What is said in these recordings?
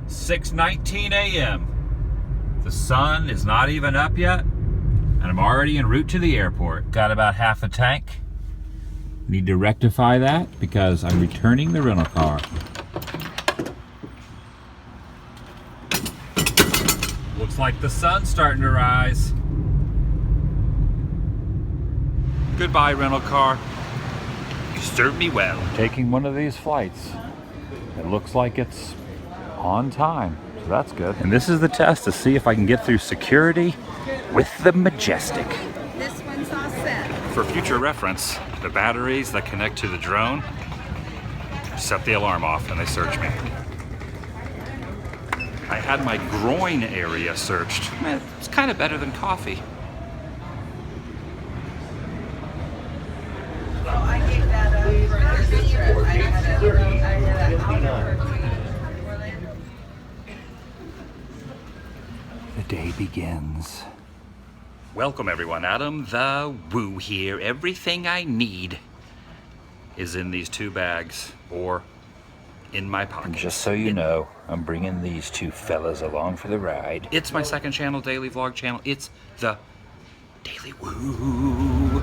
6:19 a.m. The sun is not even up yet, and I'm already en route to the airport. Got about half a tank. Need to rectify that because I'm returning the rental car. Looks like the sun's starting to rise. Goodbye, rental car. You served me well. Taking one of these flights. It looks like it's on time, so that's good. And this is the test to see if I can get through security with the Majestic. This one's all set. For future reference, the batteries that connect to the drone set the alarm off and they search me. I had my groin area searched. It's kind of better than coffee. So I gave that up for this trip. I had a Orlando. The day begins. Welcome everyone, Adam the Woo here. Everything I need is in these two bags or in my pocket. And just so you know, I'm bringing these two fellas along for the ride. It's my second channel, daily vlog channel. It's the Daily Woo.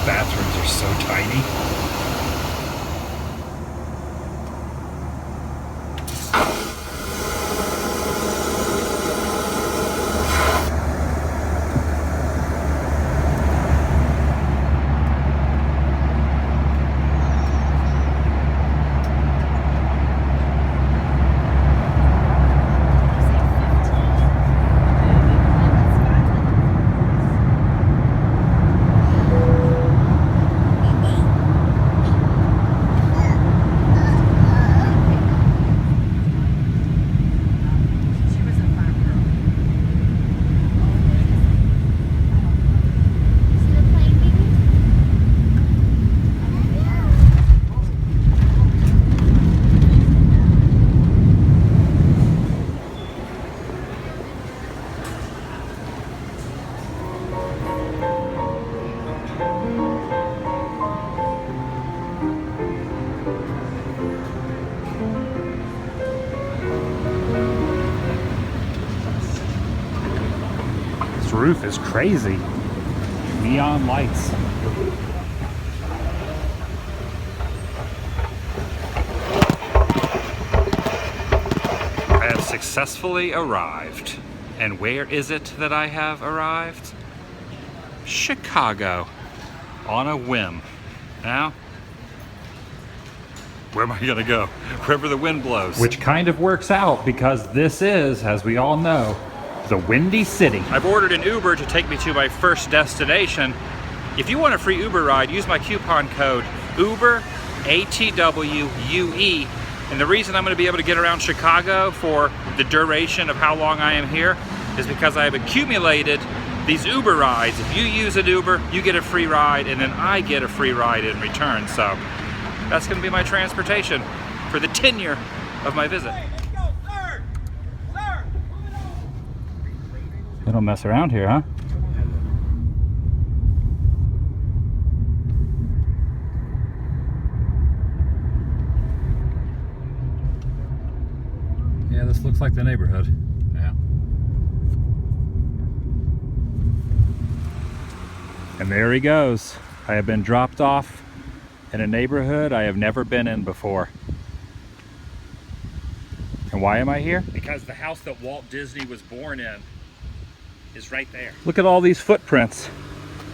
Bathrooms are so tiny. This roof is crazy. Neon lights. I have successfully arrived. And where is it that I have arrived? Chicago. On a whim. Now, where am I gonna go? Wherever the wind blows. Which kind of works out because this is, as we all know, the Windy City. I've ordered an Uber to take me to my first destination. If you want a free Uber ride, use my coupon code Uber ATWUE. And the reason I'm going to be able to get around Chicago for the duration of how long I am here is because I have accumulated these Uber rides. If you use an Uber, you get a free ride, and then I get a free ride in return. So that's going to be my transportation for the tenure of my visit. They don't mess around here, huh? Yeah, this looks like the neighborhood. Yeah. And there he goes. I have been dropped off in a neighborhood I have never been in before. And why am I here? Because the house that Walt Disney was born in is right there. Look at all these footprints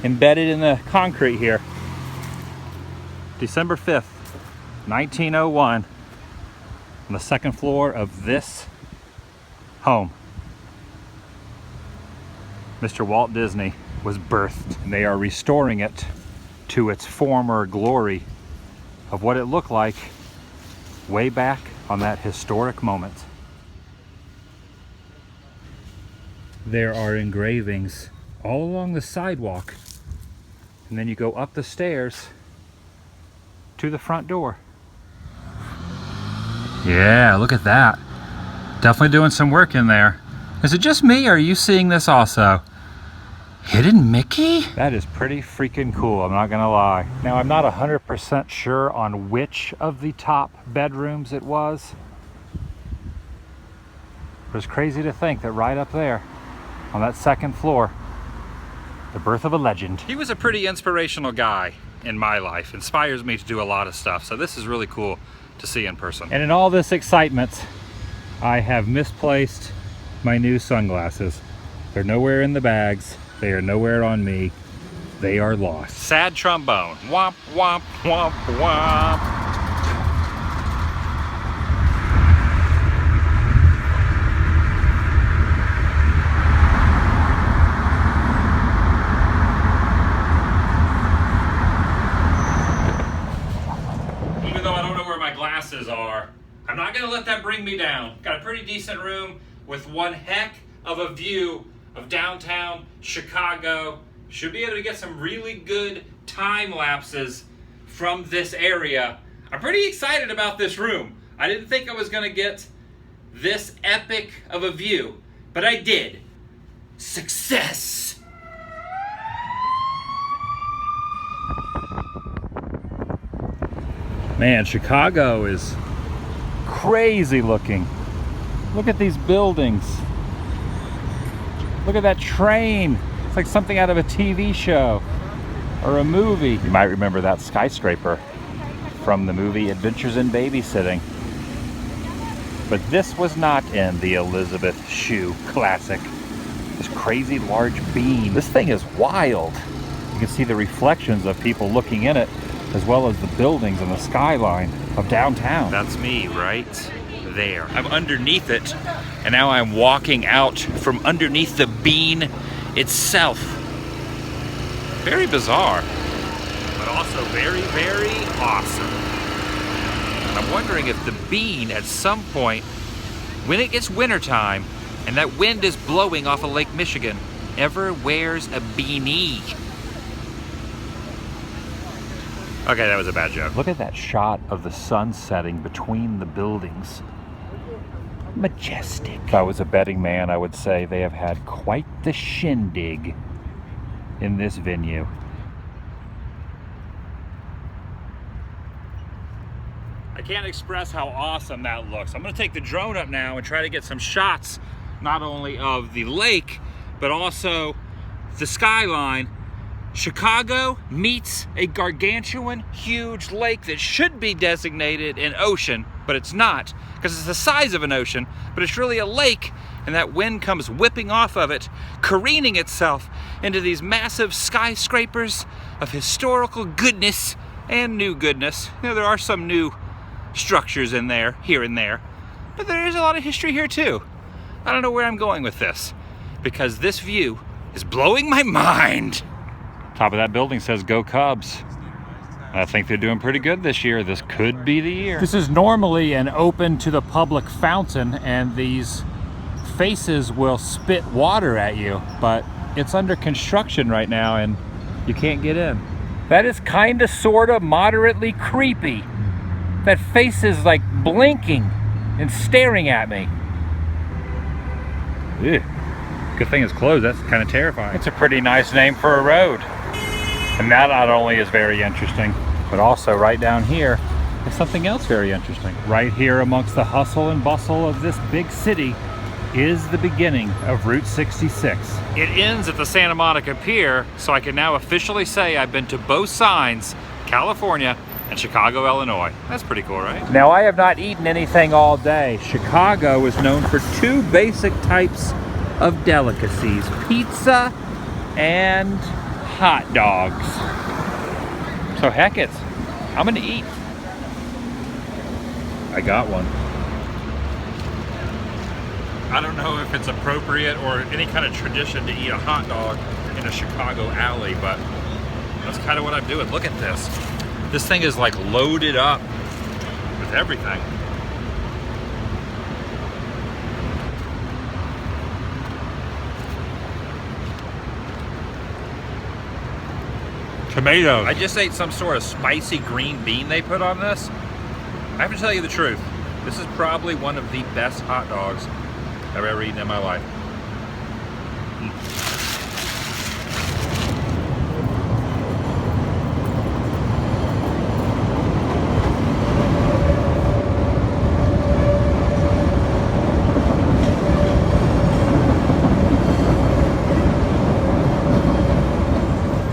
embedded in the concrete here. December 5th, 1901, on the second floor of this home. Mr. Walt Disney was birthed, and they are restoring it to its former glory of what it looked like way back on that historic moment. There are engravings all along the sidewalk, and then you go up the stairs to the front door. Yeah, look at that. Definitely doing some work in there. Is it just me, or are you seeing this also? Hidden Mickey? That is pretty freaking cool, I'm not gonna lie. Now, I'm not 100% sure on which of the top bedrooms it was. But it's crazy to think that right up there, on that second floor, the birth of a legend. He was a pretty inspirational guy in my life. Inspires me to do a lot of stuff, so this is really cool to see in person. And in all this excitement, I have misplaced my new sunglasses. They're nowhere in the bags. They are nowhere on me. They are lost. Sad trombone. Womp, womp, womp, womp. Even though I don't know where my glasses are, I'm not gonna let that bring me down. Got a pretty decent room with one heck of a view of downtown Chicago. Should be able to get some really good time lapses from this area. I'm pretty excited about this room. I didn't think I was gonna get this epic of a view, but I did. Success! Man, Chicago is crazy looking. Look at these buildings. Look at that train. It's like something out of a TV show or a movie. You might remember that skyscraper from the movie Adventures in Babysitting. But this was not in the Elizabeth Shue classic. This crazy large beam. This thing is wild. You can see the reflections of people looking in it, as well as the buildings and the skyline of downtown. That's me right there. I'm underneath it, and now I'm walking out from underneath the beam itself. Very bizarre, but also very, very awesome. I'm wondering if the bean at some point, when it gets wintertime and that wind is blowing off of Lake Michigan, ever wears a beanie. Okay, that was a bad joke. Look at that shot of the sun setting between the buildings. Majestic. If I was a betting man, I would say they have had quite the shindig in this venue. I can't express how awesome that looks. I'm gonna take the drone up now and try to get some shots, not only of the lake, but also the skyline. Chicago meets a gargantuan, huge lake that should be designated an ocean, but it's not, because it's the size of an ocean, but it's really a lake, and that wind comes whipping off of it, careening itself into these massive skyscrapers of historical goodness and new goodness. You know, there are some new structures in there, here and there, but there is a lot of history here too. I don't know where I'm going with this, because this view is blowing my mind. Top of that building says Go Cubs. I think they're doing pretty good this year. This could be the year. This is normally an open to the public fountain, and these faces will spit water at you, but it's under construction right now and you can't get in. That is kinda, sorta, moderately creepy. That face is like blinking and staring at me. Ew. Good thing it's closed. That's kind of terrifying. It's a pretty nice name for a road. And that not only is very interesting, but also right down here is something else very interesting. Right here amongst the hustle and bustle of this big city is the beginning of Route 66. It ends at the Santa Monica Pier, so I can now officially say I've been to both signs, California and Chicago, Illinois. That's pretty cool, right? Now, I have not eaten anything all day. Chicago is known for two basic types of delicacies: pizza and hot dogs. So heck it, I'm gonna eat. I got one. I don't know if it's appropriate or any kind of tradition to eat a hot dog in a Chicago alley, but That's kind of what I'm doing. Look at this. This thing is like loaded up with everything. Tomatoes. I just ate some sort of spicy green bean they put on this. I have to tell you the truth. This is probably one of the best hot dogs I've ever eaten in my life.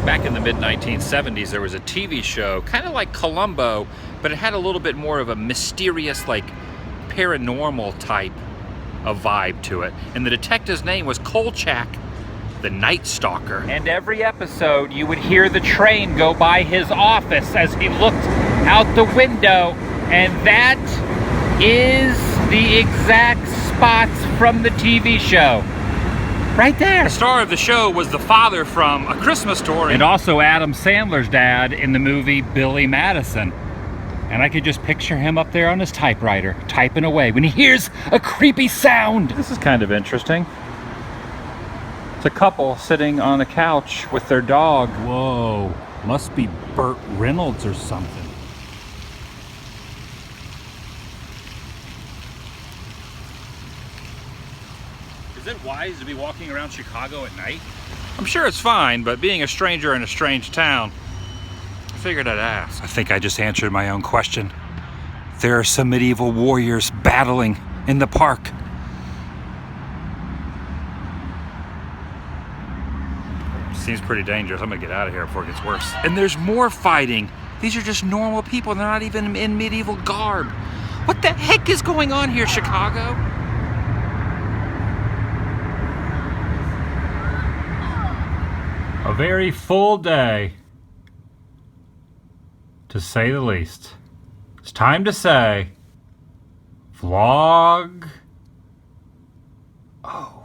Back in the mid-1970s, there was a TV show, kind of like Columbo, but it had a little bit more of a mysterious, like, paranormal type of vibe to it. And the detective's name was Kolchak, the Night Stalker. And every episode, you would hear the train go by his office as he looked out the window. And that is the exact spots from the TV show. Right there. The star of the show was the father from A Christmas Story. And also Adam Sandler's dad in the movie Billy Madison. And I could just picture him up there on his typewriter, typing away when he hears a creepy sound. This is kind of interesting. It's a couple sitting on a couch with their dog. Whoa, must be Burt Reynolds or something. Is it wise to be walking around Chicago at night? I'm sure it's fine, but being a stranger in a strange town, I figured I'd ask. I think I just answered my own question. There are some medieval warriors battling in the park. Seems pretty dangerous. I'm gonna get out of here before it gets worse. And there's more fighting. These are just normal people. They're not even in medieval garb. What the heck is going on here, Chicago? A very full day, to say the least. It's time to say, vlog. Oh.